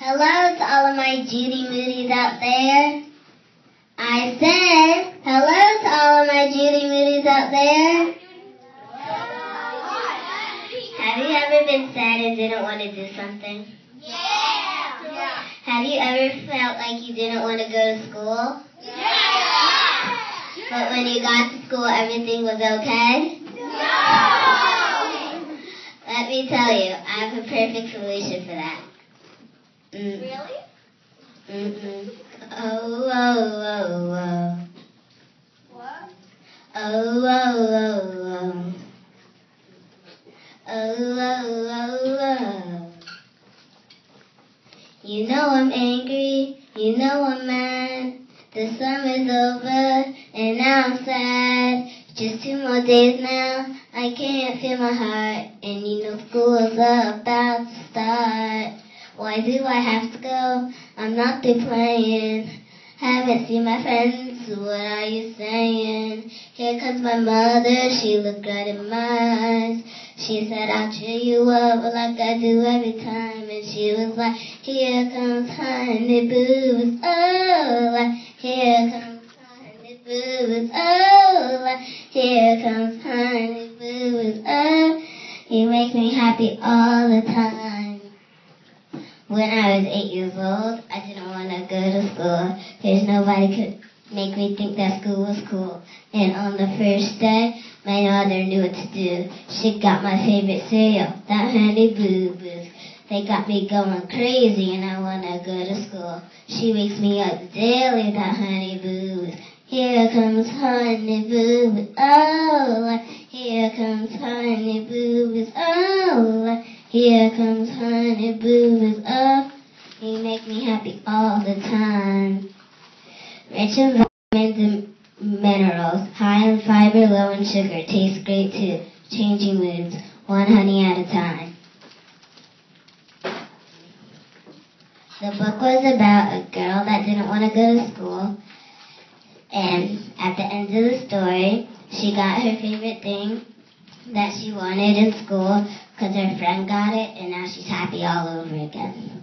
Hello to all of my Judy Moody's out there. I said, hello to all of my Judy Moody's out there. Have you ever been sad and didn't want to do something? Yeah. Have you ever felt like you didn't want to go to school? Yeah. But when you got to school, everything was okay? No. Let me tell you, I have a perfect solution for that. Really? Mm-mm. Oh, oh, oh, oh. What? Oh, oh, oh, oh. Oh, oh, oh, oh. You know I'm angry, you know I'm mad. The summer's over, and now I'm sad. Just 2 more days now, I can't feel my heart. And you know school's about to start. Why do I have to go? I'm not through playing. Haven't seen my friends, what are you saying? Here comes my mother, she looked right in my eyes. She said, I'll cheer you up like I do every time. And she was like, here comes Honey Boo. Oh, like, here comes Honey Boo. Oh, like, here comes Honey Boo. Oh, you make me happy all the time. When I was 8 years old, I didn't want to go to school. There's nobody could make me think that school was cool. And on the first day, my mother knew what to do. She got my favorite cereal, that Honey Boo Boos. They got me going crazy and I want to go to school. She wakes me up daily, that Honey Boo Boos. Here comes Honey Boo Boos. Oh, here comes Honey Boo Boos. Oh, here comes Honey Boo Boos. Oh, you make me happy all the time. Rich in vitamins and minerals, high in fiber, low in sugar, tastes great too. Changing moods, one honey at a time. The book was about a girl that didn't want to go to school, and at the end of the story, she got her favorite thing that she wanted in school because her friend got it, and now she's happy all over again.